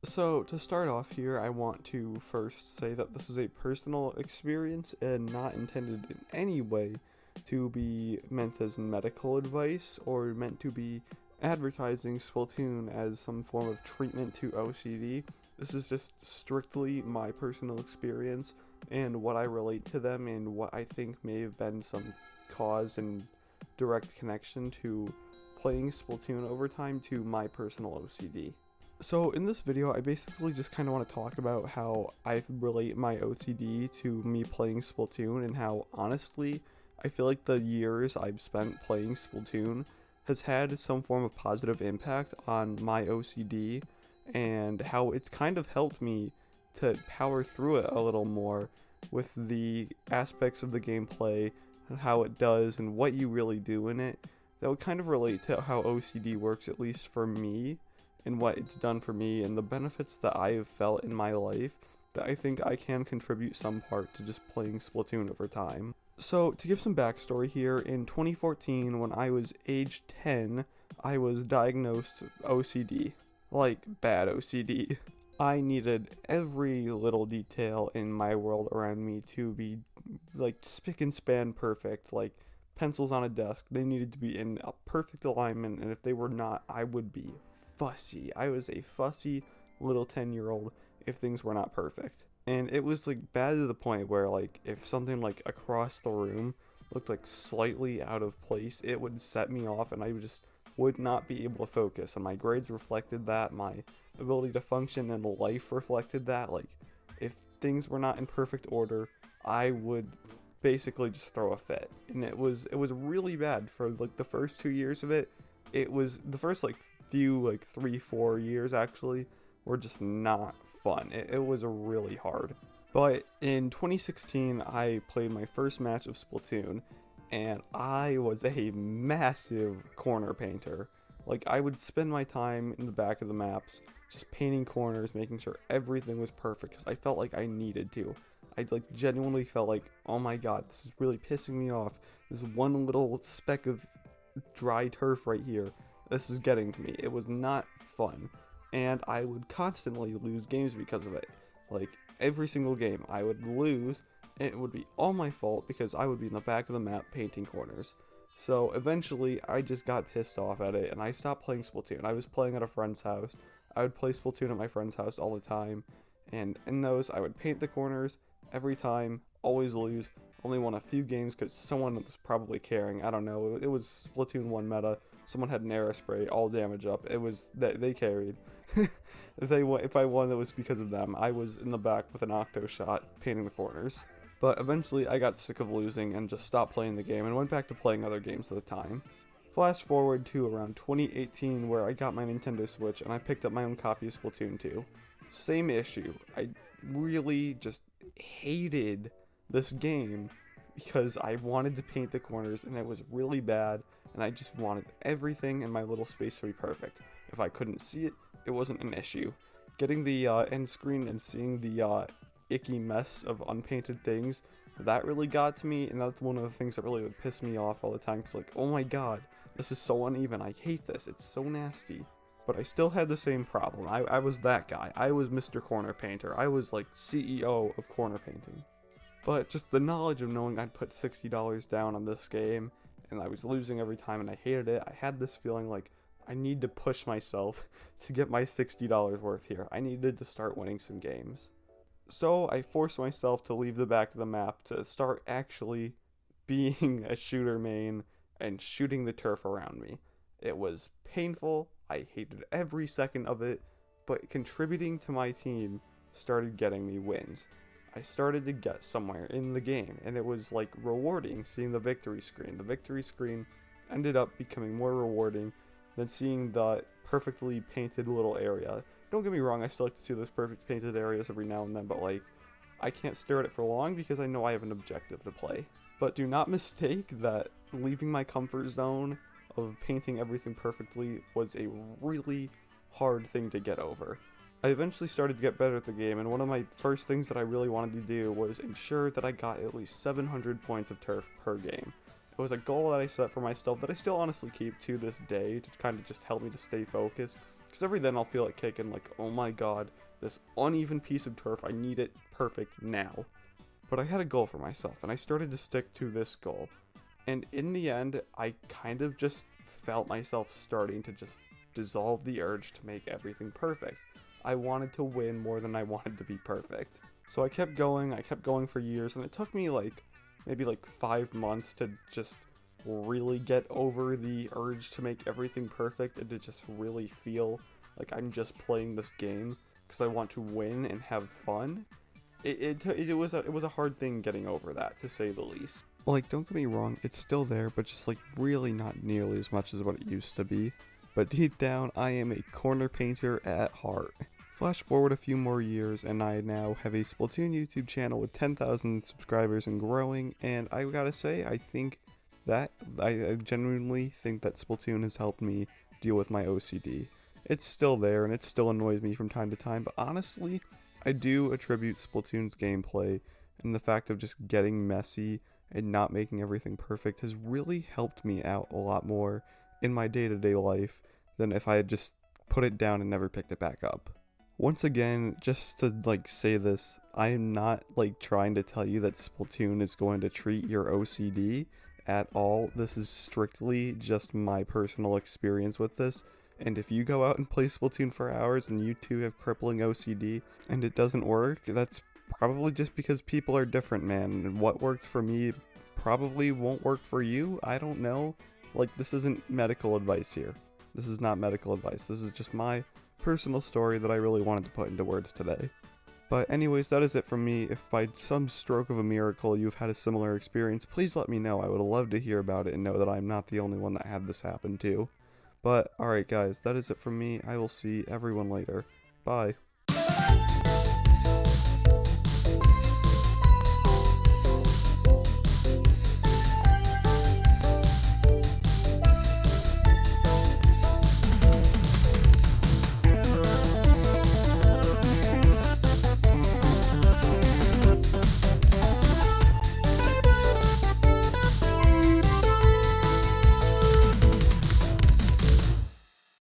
So, to start off here, I want to first say that this is a personal experience and not intended in any way to be meant as medical advice or meant to be advertising Splatoon as some form of treatment to OCD. This is just strictly my personal experience and what I relate to them and what I think may have been some cause and direct connection to playing Splatoon over time to my personal OCD. So in this video, I basically just kind of want to talk about how I relate my OCD to me playing Splatoon and how honestly, I feel like the years I've spent playing Splatoon has had some form of positive impact on my OCD and how it's kind of helped me to power through it a little more with the aspects of the gameplay and how it does and what you really do in it. That would kind of relate to how OCD works, at least for me, and what it's done for me and the benefits that I have felt in my life that I think I can contribute some part to just playing Splatoon over time. So, to give some backstory here, in 2014, when I was age 10, I was diagnosed OCD. Like, bad OCD. I needed every little detail in my world around me to be, like, spick and span perfect. Like, pencils on a desk, they needed to be in a perfect alignment, and if they were not, I would be fussy. I was a fussy little 10-year-old if things were not perfect. And it was like bad to the point where like if something like across the room looked like slightly out of place, it would set me off and I would not be able to focus. And my grades reflected that, my ability to function in life reflected that. Like if things were not in perfect order, I would basically just throw a fit. And it was really bad for like the first 2 years of it. It was the first like few like 3-4 years actually were just not fun. It was really hard. But in 2016 I played my first match of Splatoon and I was a massive corner painter. Like I would spend my time in the back of the maps just painting corners, making sure everything was perfect because I felt like I needed to. I like genuinely felt like, oh my god, this is really pissing me off. This one little speck of dry turf right here, this is getting to me. It was not fun, and I would constantly lose games because of it. Like every single game I would lose, and it would be all my fault because I would be in the back of the map painting corners. So eventually I just got pissed off at it and I stopped playing Splatoon. I was playing at a friend's house. I would play Splatoon at my friend's house all the time, and in those I would paint the corners every time, always lose, only won a few games because someone was probably caring. I don't know. It was Splatoon 1 meta. Someone had an Aerospray, all damage up. It was they carried. If I won, it was because of them. I was in the back with an Octo shot painting the corners. But eventually, I got sick of losing and just stopped playing the game and went back to playing other games at the time. Flash forward to around 2018, where I got my Nintendo Switch and I picked up my own copy of Splatoon 2. Same issue. I really just hated this game because I wanted to paint the corners and it was really bad and I just wanted everything in my little space to be perfect. If I couldn't see it, it wasn't an issue. Getting the end screen and seeing the icky mess of unpainted things, that really got to me, and that's one of the things that really would piss me off all the time. Cause like, oh my god, this is so uneven. I hate this. It's so nasty. But I still had the same problem. I was that guy. I was Mr. Corner Painter. I was like CEO of corner painting. But just the knowledge of knowing I'd put $60 down on this game and I was losing every time and I hated it, I had this feeling like I need to push myself to get my $60 worth here. I needed to start winning some games. So I forced myself to leave the back of the map to start actually being a shooter main and shooting the turf around me. It was painful, I hated every second of it, but contributing to my team started getting me wins. I started to get somewhere in the game, and it was like rewarding seeing the victory screen. The victory screen ended up becoming more rewarding than seeing the perfectly painted little area. Don't get me wrong, I still like to see those perfect painted areas every now and then, but like, I can't stare at it for long because I know I have an objective to play. But do not mistake that leaving my comfort zone of painting everything perfectly was a really hard thing to get over. I eventually started to get better at the game, and one of my first things that I really wanted to do was ensure that I got at least 700 points of turf per game. It was a goal that I set for myself that I still honestly keep to this day to kind of just help me to stay focused, Because every then I'll feel it kick in, like, oh my god, this uneven piece of turf, I need it perfect now. But I had a goal for myself, and I started to stick to this goal. And in the end, I kind of just felt myself starting to just dissolve the urge to make everything perfect. I wanted to win more than I wanted to be perfect. So I kept going for years, and it took me maybe 5 months to just really get over the urge to make everything perfect and to just really feel like I'm just playing this game because I want to win and have fun. It was a hard thing getting over that, to say the least. Like, don't get me wrong, it's still there, but just really not nearly as much as what it used to be. But deep down, I am a corner painter at heart. Flash forward a few more years, and I now have a Splatoon YouTube channel with 10,000 subscribers and growing, and I gotta say, I genuinely think that Splatoon has helped me deal with my OCD. It's still there, and it still annoys me from time to time, but honestly, I do attribute Splatoon's gameplay and the fact of just getting messy and not making everything perfect has really helped me out a lot more in my day-to-day life than if I had just put it down and never picked it back up. Once again, just to say this, I am not trying to tell you that Splatoon is going to treat your OCD at all. This is strictly just my personal experience with this. And if you go out and play Splatoon for hours and you too have crippling OCD and it doesn't work, that's probably just because people are different, man. And what worked for me probably won't work for you. I don't know. This isn't medical advice here. This is not medical advice. This is just my personal story that I really wanted to put into words today. But anyways, that is it from me. If by some stroke of a miracle you've had a similar experience, please let me know. I would love to hear about it and know that I'm not the only one that had this happen to. But alright guys, that is it from me. I will see everyone later. Bye.